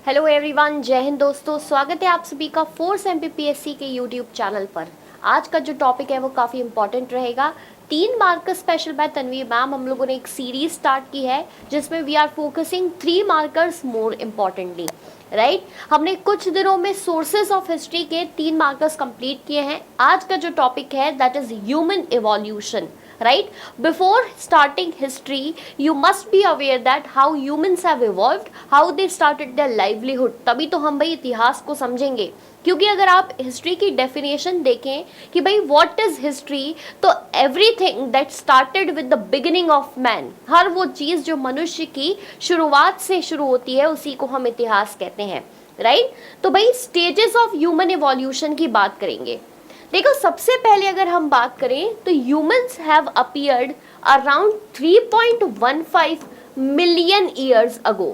Hello everyone, जय हिंद दोस्तों। स्वागत है आप सभी का फोर्स एमपीपीएससी के यूट्यूब चैनल पर। आज का जो टॉपिक है वो काफ़ी इंपॉर्टेंट रहेगा। 3 मार्क का स्पेशल बाय तन्वी मैम। हम लोगों ने एक सीरीज स्टार्ट की है जिसमें we are focusing 3 markers more importantly, right. हमने कुछ दिनों में सोर्सेज ऑफ हिस्ट्री के 3 मार्कर्स कंप्लीट किए हैं। आज का जो टॉपिक है that is human evolution, right? Before starting history, you must be aware that how humans have evolved, how they started their livelihood. तभी तो हम भाई इतिहास को समझेंगे, क्योंकि अगर आप हिस्ट्री की डेफिनेशन देखें कि भाई व्हाट इज हिस्ट्री, तो everything that started with the beginning of man, हर वो चीज़ जो मनुष्य की शुरुआत से शुरू होती है उसी को हम इतिहास कहते हैं, राइट? तो भाई स्टेजेस ऑफ ह्यूमन इवोल्यूशन की बात करेंगे। देखो, सबसे पहले अगर हम बात करें तो humans have appeared around 3.15 million years ago.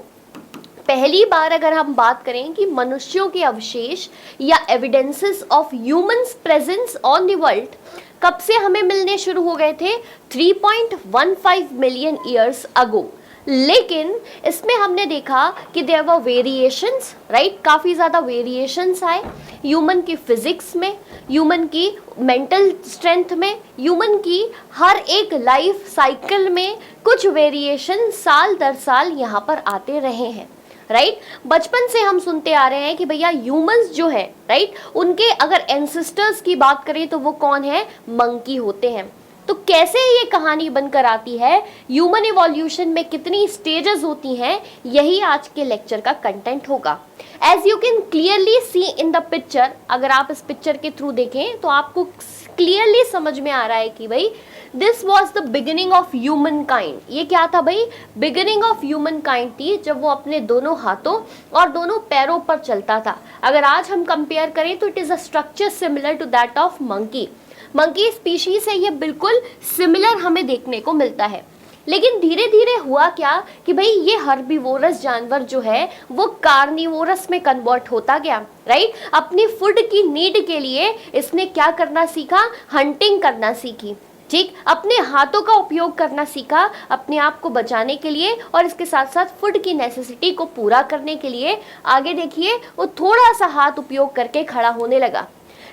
पहली बार अगर हम बात करें कि मनुष्यों के अवशेष या evidences of humans presence on the world कब से हमें मिलने शुरू हो गए थे? 3.15 मिलियन ईयर्स अगो। लेकिन इसमें हमने देखा कि देयर वर वेरिएशंस, राइट? काफ़ी ज़्यादा वेरिएशंस आए ह्यूमन की फिजिक्स में, ह्यूमन की मेंटल स्ट्रेंथ में, ह्यूमन की हर एक लाइफ साइकिल में कुछ वेरिएशन साल दर साल यहाँ पर आते रहे हैं, राइट? बचपन से हम सुनते आ रहे हैं कि भैया ह्यूमंस जो है, राइट, उनके अगर एंसेस्टर्स की बात करें तो वो कौन है? मंकी होते हैं। तो कैसे ये कहानी बनकर आती है, ह्यूमन इवोल्यूशन में कितनी स्टेजेस होती हैं, यही आज के लेक्चर का कंटेंट होगा। As you can clearly see in the picture, अगर आप इस पिक्चर के थ्रू देखें तो आपको क्लियरली समझ में आ रहा है कि भाई this was the beginning of human kind. ये क्या था भाई? बिगिनिंग ऑफ ह्यूमन काइंड थी जब वो अपने दोनों हाथों और दोनों पैरों पर चलता था। अगर आज हम कंपेयर करें तो it is a structure similar to that of monkey. Monkey species है, ये बिल्कुल सिमिलर हमें देखने को मिलता है। लेकिन धीरे धीरे हुआ क्या कि भाई ये हर्बीवोरस जानवर जो है वो कार्निवोरस में कन्वर्ट होता गया, राइट? अपनी फूड की नीड के लिए इसने क्या करना सीखा? हंटिंग करना सीखी, ठीक? अपने हाथों का उपयोग करना सीखा अपने आप को बचाने के लिए, और इसके साथ साथ फूड की नेसेसिटी को पूरा करने के लिए आगे देखिए वो थोड़ा सा हाथ उपयोग करके खड़ा होने लगा।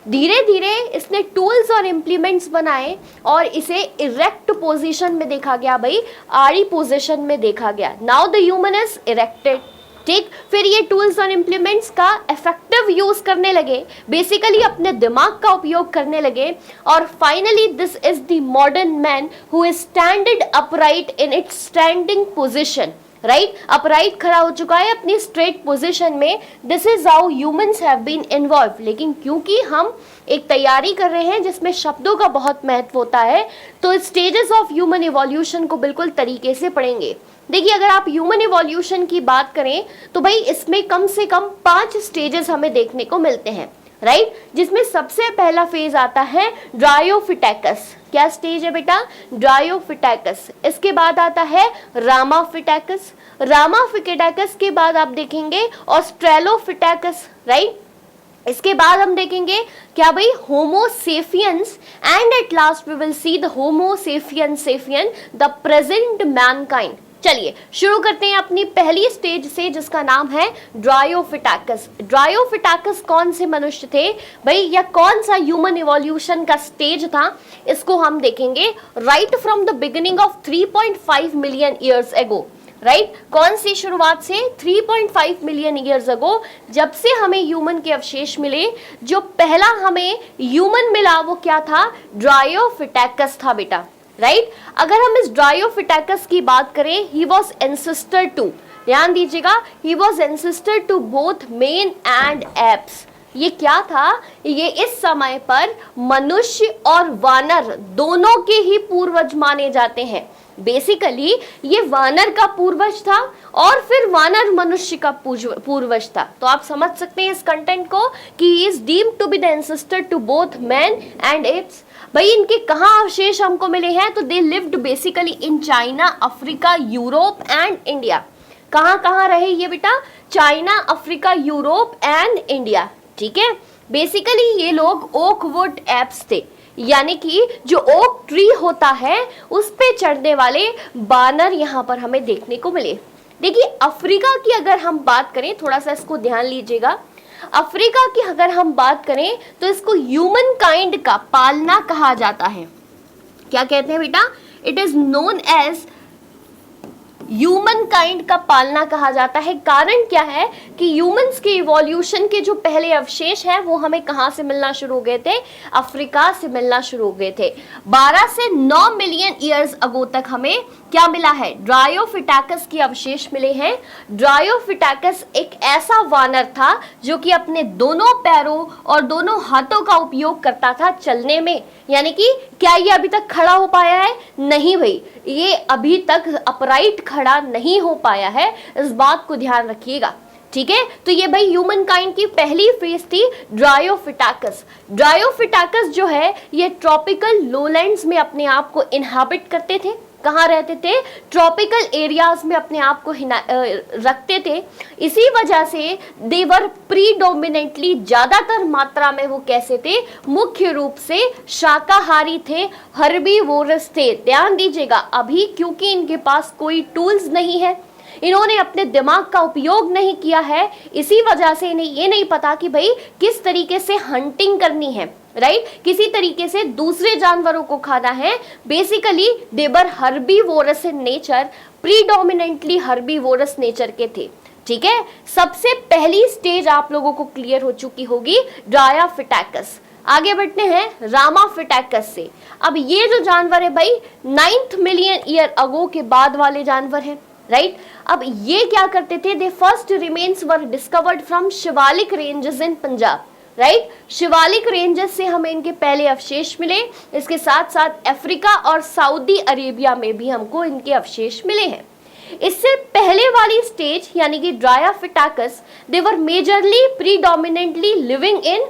धीरे धीरे इसने टूल्स और इम्प्लीमेंट्स बनाए और इसे इरेक्ट पोजीशन में देखा गया, भाई आड़ी पोजीशन में देखा गया। Now the human is erected, ठीक? फिर ये टूल्स और इम्प्लीमेंट्स का इफेक्टिव यूज करने लगे, बेसिकली अपने दिमाग का उपयोग करने लगे, और finally this is the modern man who is standed upright in its standing position, right? Upright खड़ा हो चुका है अपनी स्ट्रेट पोजीशन में। This is how humans have been involve. लेकिन क्योंकि हम एक तैयारी कर रहे हैं जिसमें शब्दों का बहुत महत्व होता है, तो स्टेजेस ऑफ ह्यूमन इवोल्यूशन को बिल्कुल तरीके से पढ़ेंगे। देखिए, अगर आप ह्यूमन इवोल्यूशन की बात करें तो भाई इसमें कम से कम 5 स्टेजेस हमें देखने को मिलते हैं, राइट? जिसमें सबसे पहला फेज आता है ड्रायोफिटेकस। क्या स्टेज है बेटा? ड्रायोफिटेकस। इसके बाद आता है रामाफिटेकस। रामाफिटेकस के बाद आप देखेंगे ऑस्ट्रेलोफिटेकस, राइट? इसके बाद हम देखेंगे क्या भाई? Homo sapiens, and at last we will see the homo sapien the present mankind. चलिए शुरू करते हैं अपनी पहली स्टेज से, जिसका नाम है ड्रायोफिटेकस। ड्रायोफिटेकस कौन से मनुष्य थे भाई, या कौन सा ह्यूमन इवोल्यूशन का स्टेज था, इसको हम देखेंगे right from the beginning of 3.5 million years ago, right? कौन सी शुरुआत से? 3.5 मिलियन ईयर्स अगो, जब से हमें ह्यूमन के अवशेष मिले, जो पहला हमें ह्यूमन मिला वो क्या था? ड्रायोफिटेकस था बेटा, राइट? अगर हम इस ड्रायोफिटेकस की बात करें, ही वॉज एंसेस्टर टू, ध्यान दीजिएगा, he was ancestor to both men and apes. ये क्या था? ये इस समय पर मनुष्य और वानर दोनों के ही पूर्वज माने जाते हैं। बेसिकली ये वानर का पूर्वज था और फिर वानर मनुष्य का पूर्वज था। तो आप समझ सकते हैं इस कंटेंट को कि he is deemed to be the ancestor to both man and apes. भाई इनके कहाँ अवशेष हमको मिले हैं? तो they lived basically in China, Africa, Europe and India. कहाँ कहाँ रहे ये बेटा? China, Africa, Europe and India, ठीक है? बेसिकली ये लोग ओकवुड एप्स थे, यानी कि जो ओक ट्री होता है उस पे चढ़ने वाले बानर यहाँ पर हमें देखने को मिले। देखिए अफ्रीका की अगर हम बात करें, थोड़ा सा इसको ध्यान लीजिएगा, अफ्रीका की अगर हम बात करें तो इसको ह्यूमन काइंड का पालना कहा जाता है। क्या कहते हैं बेटा? It is known as human kind का पालना कहा जाता है। कारण क्या है कि ह्यूमंस के इवोल्यूशन के जो पहले अवशेष हैं वो हमें कहां से मिलना शुरू हो गए थे? अफ्रीका से मिलना शुरू हो गए थे। 12 से 9 मिलियन ईयर्स अगो तक हमें क्या मिला है? ड्रायोफिटाकस के अवशेष मिले हैं। ड्रायोफिटाकस एक ऐसा वानर था जो कि अपने दोनों पैरों और दोनों हाथों का उपयोग करता था चलने में। यानी कि क्या ये अभी तक खड़ा हो पाया है? नहीं भाई, ये अभी तक अपराइट खड़ा नहीं हो पाया है, इस बात को ध्यान रखिएगा। ठीक है, तो ये भाई ह्यूमन काइंड की पहली फेज थी ड्रायोफिटाकस। ड्रायोफिटाकस जो है ये ट्रॉपिकल लोलैंड्स में अपने आप को इनहैबिट करते थे। कहाँ रहते थे? ट्रॉपिकल एरियाज में अपने आप को रखते थे। इसी वजह से देवर प्रीडोमिनेंटली, ज्यादातर मात्रा में वो कैसे थे? मुख्य रूप से शाकाहारी थे, हर्बीवोरस थे। ध्यान दीजिएगा, अभी क्योंकि इनके पास कोई टूल्स नहीं है, इन्होंने अपने दिमाग का उपयोग नहीं किया है, इसी वजह से इन्हें ये नहीं पता कि भाई किस तरीके से हंटिंग करनी है, राइट? किसी तरीके से दूसरे जानवरों को खाना है। Basically they were herbivorous in nature, predominantly herbivorous nature के थे। ठीक है, सबसे पहली स्टेज आप लोगों को क्लियर हो चुकी होगी ड्रायोफिटाकस। आगे बढ़ते हैं रामाफिटाकस से। अब ये जो जानवर है भाई 9th मिलियन ईयर अगो के बाद वाले जानवर हैं, राइट? अब ये क्या करते थे? They first remains were discovered from Shivalik ranges in Punjab, right? Shivalik ranges से हमें इनके पहले अवशेष मिले। इसके साथ साथ अफ्रीका और सऊदी अरेबिया में भी हमको इनके अवशेष मिले हैं। इससे पहले वाली स्टेज यानी कि Dryopithecus, they were majorly predominantly living in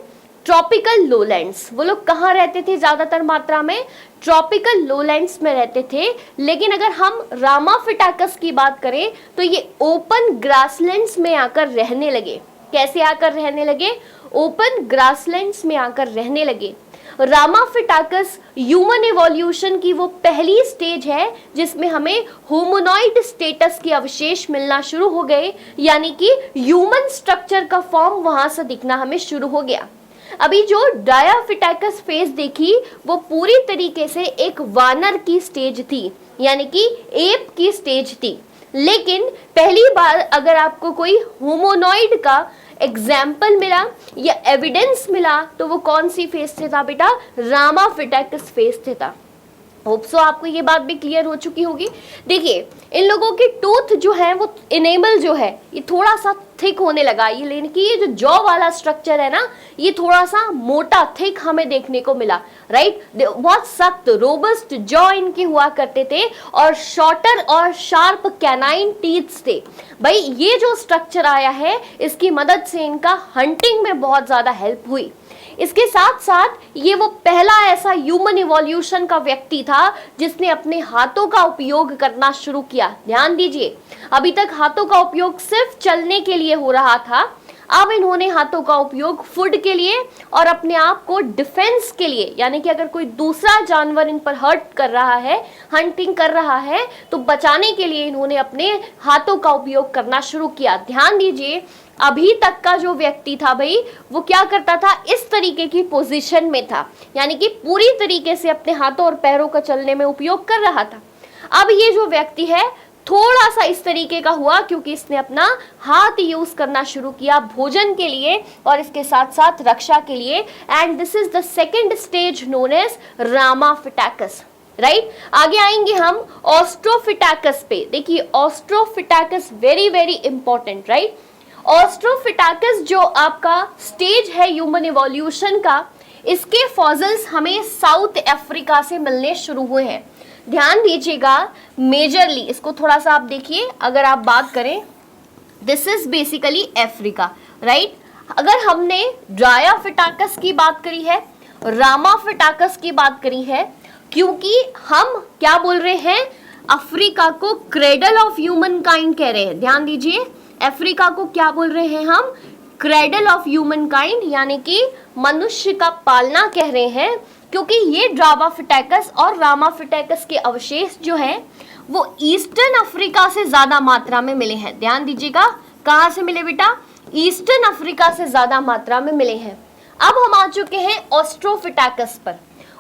tropical lowlands. वो लोग कहाँ रहते थे? ज्यादातर मात्रा में ट्रॉपिकल लोलैंड्स में रहते थे। लेकिन अगर हम रामाफिटाकस की बात करें तो ये ओपन ग्रासलैंड्स में आकर रहने लगे। कैसे आकर रहने लगे? ओपन ग्रासलैंड्स में आकर रहने लगे। रामाफिटाकस ह्यूमन इवोल्यूशन की वो पहली स्टेज है जिसमें हमें होमोनॉइड स्टेटस के अवशेष मिलना शुरू हो गए, यानी कि ह्यूमन स्ट्रक्चर का फॉर्म वहां से दिखना हमें शुरू हो गया। अभी जो ड्रायोफिटाकस फेज देखी वो पूरी तरीके से एक वानर की स्टेज थी, यानी कि एप की स्टेज थी। लेकिन पहली बार अगर आपको कोई होमोनॉइड का एग्जाम्पल मिला या एविडेंस मिला तो वो कौन सी फेज से था बेटा? रामाफिटाकस फेज से था। होप सो आपको ये बात भी क्लियर हो चुकी होगी। देखिए इन लोगों की टूथ जो है वो इनेमल जो है ये थोड़ा सा थिक होने लगा। ये लेकिन कि ये जो जॉ वाला स्ट्रक्चर है ना ये थोड़ा सा मोटा थिक हमें देखने को मिला, राइट? बहुत सख्त रोबस्ट जॉ इनके हुआ करते थे और शॉर्टर और शार्प कैनाइन टीथ्स थे। भाई ये जो स्ट्रक्चर आया है इसकी मदद से इनका हंटिंग में बहुत ज्यादा हेल्प हुई। इसके साथ साथ ये वो पहला ऐसा ह्यूमन इवोल्यूशन का व्यक्ति था जिसने अपने हाथों का उपयोग करना शुरू किया। ध्यान दीजिए, अभी तक हाथों का उपयोग सिर्फ चलने के लिए हो रहा था, अब इन्होंने हाथों का उपयोग फूड के लिए और अपने आप को डिफेंस के लिए, यानी कि अगर कोई दूसरा जानवर इन पर हर्ट कर रहा है, हंटिंग कर रहा है, तो बचाने के लिए इन्होंने अपने हाथों का उपयोग करना शुरू किया। ध्यान दीजिए, अभी तक का जो व्यक्ति था भाई वो क्या करता था? इस तरीके की पोजीशन में था, यानी कि पूरी तरीके से अपने हाथों और पैरों का चलने में उपयोग कर रहा था। अब ये जो व्यक्ति है थोड़ा सा इस तरीके का हुआ क्योंकि इसने अपना हाथ यूज करना शुरू किया भोजन के लिए और इसके साथ साथ रक्षा के लिए। And this is the second stage known as Ramapithecus, right? आगे आएंगे हम ऑस्ट्रोफिटाकस पे। देखिए Australopithecus very very important, right? Australopithecus जो आपका स्टेज है ह्यूमन इवोल्यूशन का, इसके फॉसिल्स हमें साउथ अफ्रीका से मिलने शुरू हुए हैं। ध्यान दीजिएगा, मेजरली इसको थोड़ा सा आप देखिए, अगर आप बात करें this is basically Africa, right? अगर हमने ड्रायोफिटाकस की बात करी है, रामाफिटाकस की बात करी है, क्योंकि हम क्या बोल रहे हैं? अफ्रीका को क्रेडल ऑफ ह्यूमन काइंड कह रहे हैं। ध्यान दीजिए, अफ्रीका को क्या बोल रहे हैं हम? क्रेडल ऑफ ह्यूमन काइंड, यानी कि मनुष्य का पालना कह रहे हैं, क्योंकि ये ड्रायोफिटाकस और रामाफिटाकस के अवशेष जो हैं वो ईस्टर्न अफ्रीका से ज्यादा मात्रा में मिले हैं। ध्यान दीजिएगा, कहां से मिले बेटा? ईस्टर्न अफ्रीका से ज्यादा मात्रा में मिले हैं। अब हम आ चुके हैं ऑस्ट्रोफिटैकस पर।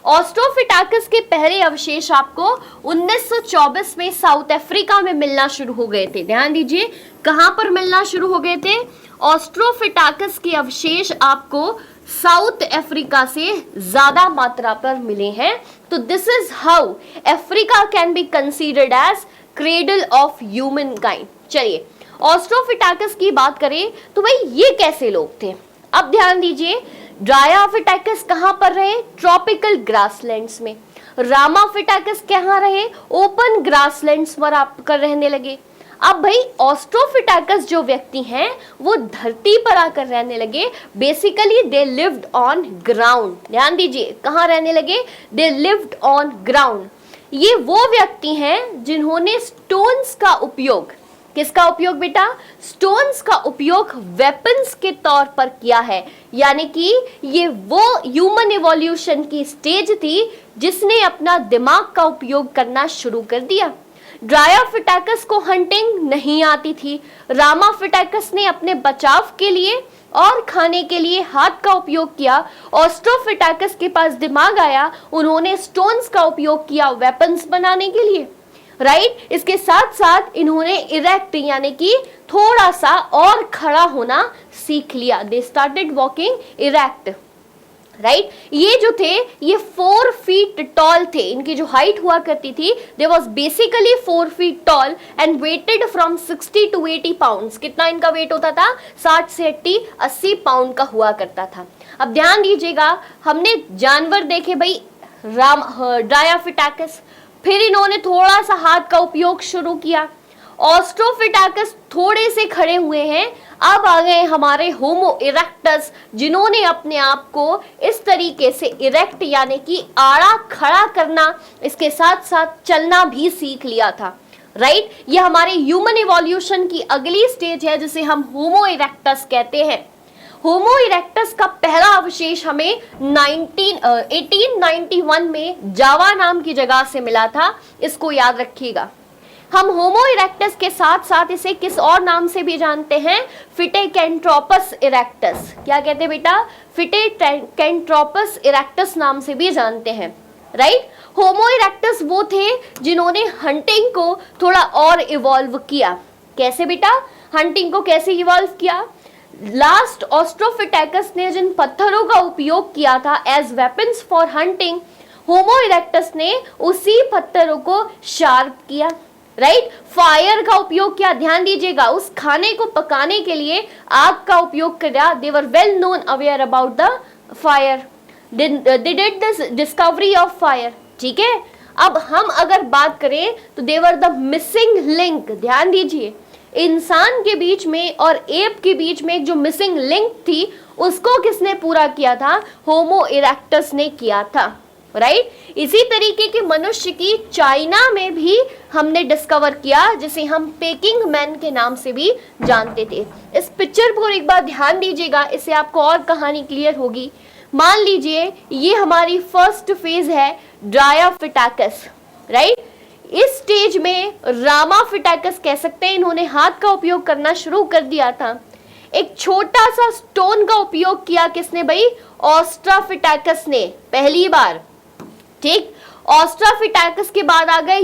ऑस्ट्रोफिटैकस के पहले अवशेष आपको 1924 में साउथ अफ्रीका में मिलना शुरू हो गए थे। ध्यान दीजिए, कहां पर मिलना शुरू हो गए थे? ऑस्ट्रोफिटैकस के अवशेष आपको साउथ अफ्रीका से ज्यादा मात्रा पर मिले हैं। तो this is how Africa can be considered as cradle of human kind. चलिए, ऑस्ट्रोफिटैकस की बात करें तो भाई ये कैसे लोग थे? अब ध्यान दीजिए, ड्रायोफिटैकस कहां पर रहे? ट्रॉपिकल ग्रासलैंड्स में। रामाफिटैकस कहां रहे? ओपन ग्रासलैंड्स पर आपकर रहने लगे। अब भाई ऑस्ट्रोफिटैकस जो व्यक्ति हैं वो धरती पर आकर रहने लगे। Basically they lived on ground. ध्यान दीजिए, कहां रहने लगे? They lived on ground. ये वो व्यक्ति हैं जिन्होंने स्टोन्स का उपयोग, किसका उपयोग बेटा? स्टोन्स का उपयोग वेपन्स के तौर पर किया है। यानी कि ये वो ह्यूमन इवोल्यूशन की स्टेज थी जिसने अपना दिमाग का उपयोग करना शुरू कर दिया। ड्रायोफिटैकस को हंटिंग नहीं आती थी। रामाफिटैकस ने अपने बचाव के लिए और खाने के लिए हाथ का उपयोग किया। ऑस्ट्रोफिटैकस के पास दिमाग आया, उन्होंने स्टोन्स का उपयोग किया वेपन्स बनाने के लिए, राइट। इसके साथ साथ इन्होंने इरेक्ट यानी कि थोड़ा सा और खड़ा होना सीख लिया। They started walking erect, right. ये जो थे ये 4 फीट टॉल थे। इनकी जो हाइट हुआ करती थी they was basically 4 feet tall and weighted from 60 to 80 pound. कितना इनका वेट होता था? 60 से 80 पाउंड का हुआ करता था। अब ध्यान दीजिएगा, हमने जानवर देखे भाई, ड्रायोफिटैकस, फिर इन्होंने थोड़ा सा हाथ का उपयोग शुरू किया। ऑस्ट्रोफिटैकस थोड़े से खड़े हुए हैं। अब आ गए हमारे होमो इरेक्टस, जिन्होंने अपने आप को इस तरीके से इरेक्ट यानी कि आड़ा खड़ा करना, इसके साथ साथ चलना भी सीख लिया था, राइट। ये हमारे ह्यूमन इवोल्यूशन की अगली स्टेज है जिसे हम होमो इरेक्टस कहते हैं। होमो इरेक्टस का पहला अवशेष हमें 1891 में जावा नाम की जगह से मिला था। इसको याद रखिएगा। हम होमो इरेक्टस के साथ साथ इसे किस और नाम से भी जानते हैं? फिटेकेंट्रोपस इरेक्टस। क्या कहते हैं बेटा? फिटेकेंट्रोपस इरेक्टस नाम से भी जानते हैं, राइट। होमो इरेक्टस वो थे जिन्होंने हंटिंग को थोड़ा और इवॉल्व किया। कैसे बेटा? हंटिंग को कैसे इवॉल्व किया? लास्ट ऑस्ट्रोफिटैकस ने जिन पत्थरों का उपयोग किया था as weapons for hunting, homo erectus ने उसी पत्थरों को शार्प किया, राइट। फायर का उपयोग किया। ध्यान दीजिएगा, उस खाने को पकाने के लिए आग का उपयोग किया। They were well known aware about the fire. They did this discovery of fire, ठीक है। अब हम अगर बात करें तो they were the missing link. ध्यान दीजिए, इंसान के बीच में और एप के बीच में जो मिसिंग लिंक थी उसको किसने पूरा किया था? होमो इरेक्टस ने किया था, राइट। इसी तरीके के मनुष्य की चाइना में भी हमने डिस्कवर किया, जिसे हम पेकिंग मैन के नाम से भी जानते थे। इस पिक्चर पर एक बार ध्यान दीजिएगा, इससे आपको और कहानी क्लियर होगी। मान लीजिए ये हमारी फर्स्ट फेज है ड्रायोफिटैकस, राइट। इस स्टेज में रामाफिटैकस कह सकते हैं, इन्होंने हाथ का उपयोग करना शुरू कर दिया था। एक छोटा सा स्टोन का उपयोग किया किसने भाई? ऑस्ट्रोफिटैकस ने पहली बार, ठीक। ऑस्ट्रोफिटैकस के बाद आ गए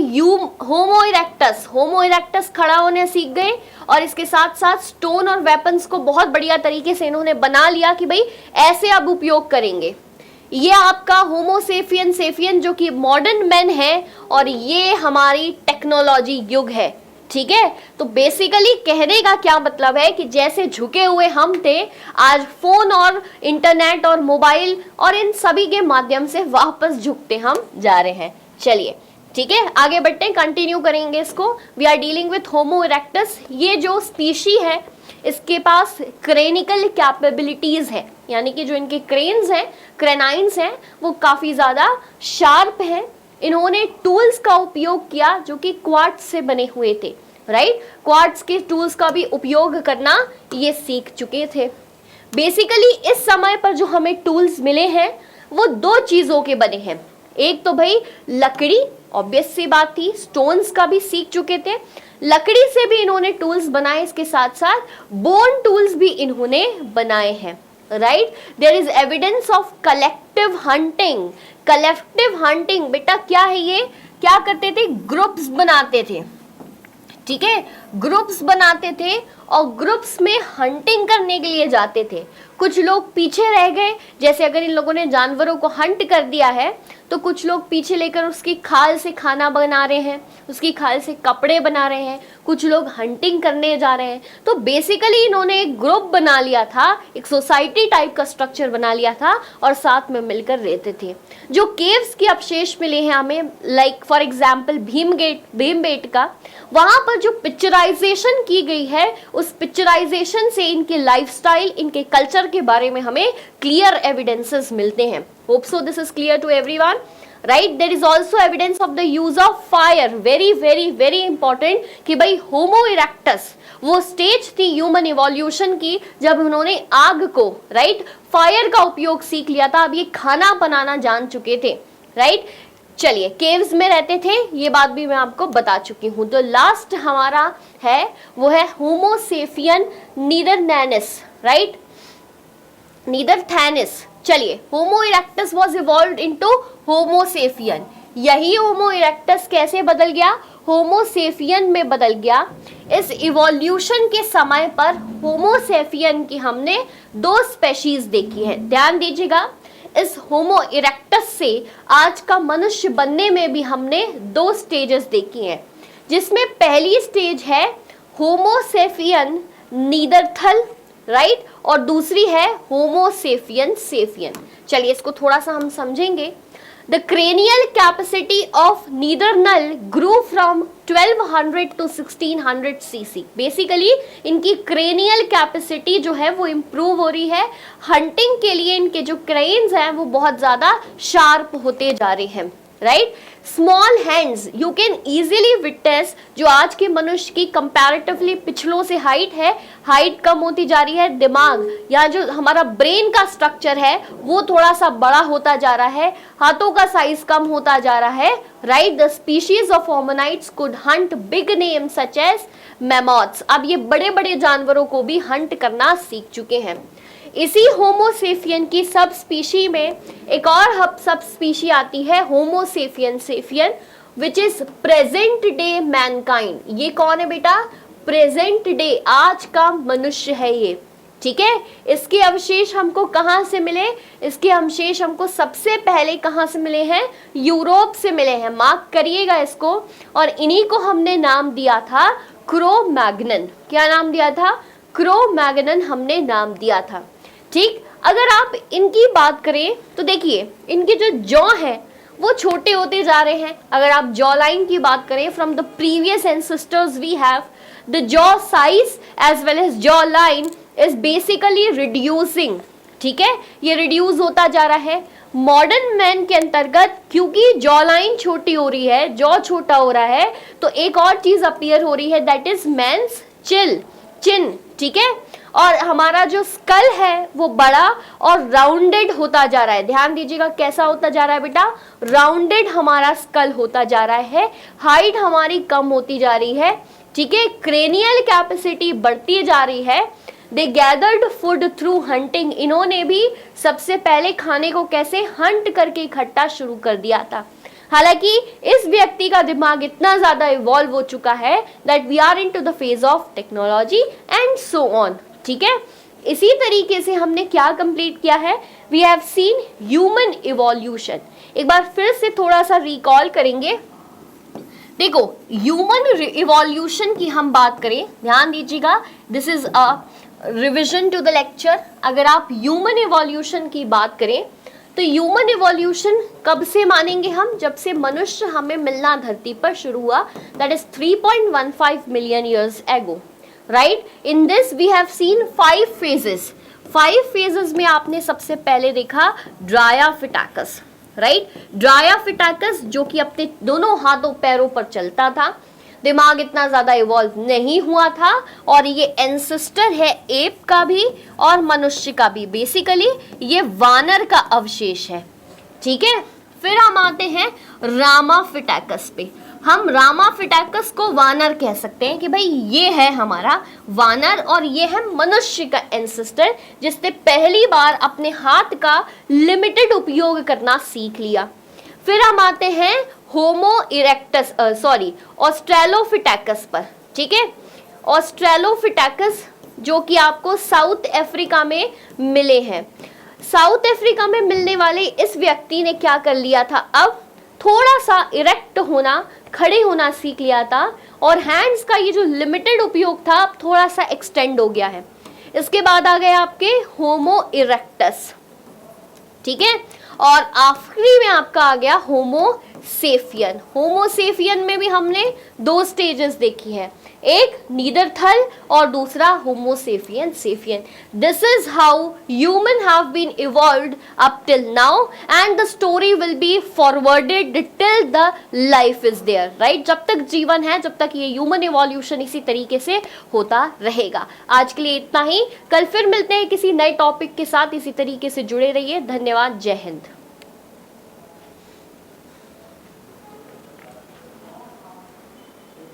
होमो इरेक्टस। होमो इरेक्टस खड़ा होने सीख गए और इसके साथ साथ स्टोन और वेपन्स को बहुत बढ़िया तरीके से इन्होंने बना लिया कि भाई ऐसे अब उपयोग करेंगे। ये आपका होमो सेपियन जो कि मॉडर्न मैन है और ये हमारी टेक्नोलॉजी युग है, ठीक है। तो बेसिकली कहने का क्या मतलब है कि जैसे झुके हुए हम थे, आज फोन और इंटरनेट और मोबाइल और इन सभी के माध्यम से वापस झुकते हम जा रहे हैं। चलिए ठीक है, आगे बढ़ते हैं, कंटिन्यू करेंगे इसको। We are dealing with homo erectus. ये जो स्पीशी है इसके पास क्रेनिकल कैपेबिलिटीज है, यानी कि जो इनके क्रेन्स हैं, क्रेनाइंस हैं, वो काफी ज्यादा शार्प हैं। इन्होंने टूल्स का उपयोग किया जो कि क्वार्ट्ज से बने हुए थे, राइट। क्वार्ट्ज के टूल्स का भी उपयोग करना ये सीख चुके थे। बेसिकली इस समय पर जो हमें टूल्स मिले हैं वो दो चीजों के बने हैं। एक तो भाई लकड़ी ऑब्वियस सी बात थी, स्टोन्स का भी सीख चुके थे, लकड़ी से भी इन्होंने टूल्स बनाए, इसके साथ साथ बोन टूल्स भी इन्होंने बनाए हैं, right. There is evidence of collective hunting. Collective hunting बेटा क्या है ये, क्या करते थे, ग्रुप्स बनाते थे, ठीक है, ग्रुप्स बनाते थे और ग्रुप्स में हंटिंग करने के लिए जाते थे। कुछ लोग पीछे रह गए, जैसे अगर इन लोगों ने जानवरों को हंट कर दिया है तो कुछ लोग पीछे लेकर उसकी खाल से खाना बना रहे हैं, उसकी खाल से कपड़े बना रहे हैं, कुछ लोग हंटिंग करने जा रहे हैं। तो बेसिकली इन्होंने एक ग्रुप बना लिया था, एक सोसाइटी टाइप का स्ट्रक्चर बना लिया था और साथ में मिलकर रहते थे। जो केव्स के अवशेष मिले हैं हमें, लाइक फॉर एग्जाम्पल भीमबेटका, वहां पर जो पिक्चराइजेशन की गई है, उस पिक्चराइजेशन से इनके लाइफस्टाइल, इनके कल्चर के बारे में हमें क्लियर एविडेंसेस मिलते हैं। Hope so this is clear to everyone, right. There is also evidence of the use of fire, very very very important, कि भाई होमो इरेक्टस वो स्टेज थी ह्यूमन इवोल्यूशन की जब उन्होंने आग को, राइट, फायर का उपयोग सीख लिया था, अब ये खाना बनाना जान चुके थे, राइट। चलिए, केव्स में रहते थे, ये बात भी मैं आपको बता चुकी हूं। तो लास्ट हमारा है वो है होमोसेपियन नीदरथैनिस, राइट, नीदरथैनिस। चलिए, Homo erectus was evolved into Homo sapien. यही होमो इरेक्टस कैसे बदल गया, होमोसेपियन में बदल गया। इस इवोल्यूशन के समय पर होमोसेपियन की हमने 2 स्पेशीज देखी है, ध्यान दीजिएगा। इस होमो इरेक्टस से आज का मनुष्य बनने में भी हमने 2 स्टेजेस देखी हैं, जिसमें पहली स्टेज है होमोसेपियन नीदरथल, राइट, और दूसरी है होमोसेपियन सेपियन। चलिए इसको थोड़ा सा हम समझेंगे। The cranial capacity of Neanderthal grew from 1200 to 1600 cc. Basically इनकी cranial capacity जो है वो improve हो रही है। Hunting के लिए इनके जो cranes हैं वो बहुत ज़्यादा sharp होते जा रहे हैं, right? Small hands, you can easily witness जो आज के मनुष्य की comparatively पिछलों से हाइट है, हाइट कम होती जा रही है। दिमाग या जो हमारा ब्रेन का स्ट्रक्चर है वो थोड़ा सा बड़ा होता जा रहा है, हाथों का साइज कम होता जा रहा है, right. The species of hominids could hunt big name such as mammoths. अब ये बड़े बड़े जानवरों को भी हंट करना सीख चुके हैं। इसी होमोसेपियन की सब स्पीशी में एक और सब स्पीशी आती है, Homo sapien sapien, which is present day Mankind. ये कौन है बेटा, प्रेजेंट डे, आज का मनुष्य है ये, ठीक है। इसके अवशेष हमको कहाँ से मिले, इसके अवशेष हमको सबसे पहले कहाँ से मिले हैं, यूरोप से मिले हैं, मार्क करिएगा इसको। और इन्हीं को हमने नाम दिया था क्रो-मैग्नन। क्या नाम दिया था, क्रो-मैग्नन हमने नाम दिया था, ठीक। अगर आप इनकी बात करें तो देखिए इनके जो जॉ है वो छोटे होते जा रहे हैं। अगर आप जॉ लाइन की बात करें, from the previous ancestors we have the jaw size as well as jaw line is basically reducing, ठीक है, ये रिड्यूस होता जा रहा है। मॉडर्न मैन के अंतर्गत क्योंकि जॉ लाइन छोटी हो रही है, जॉ छोटा हो रहा है, तो एक और चीज अपीयर हो रही है, दैट इज मैंस चिन, ठीक है। और हमारा जो स्कल है वो बड़ा और राउंडेड होता जा रहा है। ध्यान दीजिएगा कैसा होता जा रहा है बेटा, राउंडेड हमारा स्कल होता जा रहा है, हाइट हमारी कम होती जा रही है, ठीक है। क्रेनियल कैपेसिटी बढ़ती जा रही है। दे गैदर्ड फूड थ्रू हंटिंग, इन्होंने भी सबसे पहले खाने को कैसे हंट करके इकट्ठा शुरू कर दिया था। हालांकि इस व्यक्ति का दिमाग इतना ज्यादा इवॉल्व हो चुका है that we are into the phase of technology and so on, ठीक है। इसी तरीके से हमने क्या कंप्लीट किया है, we have seen human evolution. एक बार फिर से थोड़ा सा रिकॉल करेंगे। देखो ह्यूमन इवोल्यूशन की हम बात करें, ध्यान दीजिएगा, this is a revision to the lecture. अगर आप ह्यूमन इवोल्यूशन की बात करें तो ह्यूमन इवोल्यूशन कब से मानेंगे हम, जब से मनुष्य हमें मिलना धरती पर शुरू हुआ, that is 3.15 million years ago, right. In this we have seen 5 phases। 5 phases में आपने सबसे पहले देखा ड्रायाफिटाकस, राइट। ड्रायाफिटाकस जो कि अपने दोनों हाथों पैरों पर चलता था, दिमाग इतना ज्यादा इवॉल्व नहीं हुआ था, और ये एंसेस्टर है एप का भी और मनुष्य का भी। बेसिकली ये वानर का अवशेष है, ठीक है। फिर हम आते हैं रामाफिटैकस पे। हम रामाफिटैकस को वानर कह सकते हैं कि भाई ये है हमारा वानर और ये है मनुष्य का एंसेस्टर जिसने पहली बार अपने हाथ का लिमिटेड उपयोग करना सीख लिया। फिर हम आते हैं होमो इरेक्टस ऑस्ट्रेलोफिटैकस पर, ठीक है। ऑस्ट्रेलोफिटैकस जो कि आपको साउथ अफ्रीका में मिले हैं। साउथ अफ्रीका में मिलने वाले इस व्यक्ति ने क्या कर लिया था, अब थोड़ा सा इरेक्ट होना, खड़े होना सीख लिया था और हैंड्स का ये जो लिमिटेड उपयोग था अब थोड़ा सा एक्सटेंड हो गया है। इसके बाद आ गए आपके होमो इरेक्टस, ठीक है। और आखिरी में आपका आ गया होमो सेफियन। होमो सेफियन में भी हमने 2 स्टेजेस देखी हैं, एक नीदरथल और दूसरा Homo sapien. This is how human have been evolved up till now and the story will be forwarded till the life is there, right. जब तक जीवन है, जब तक ये ह्यूमन इवोल्यूशन इसी तरीके से होता रहेगा। आज के लिए इतना ही, कल फिर मिलते हैं किसी नए टॉपिक के साथ। इसी तरीके से जुड़े रहिए। धन्यवाद, जय हिंद।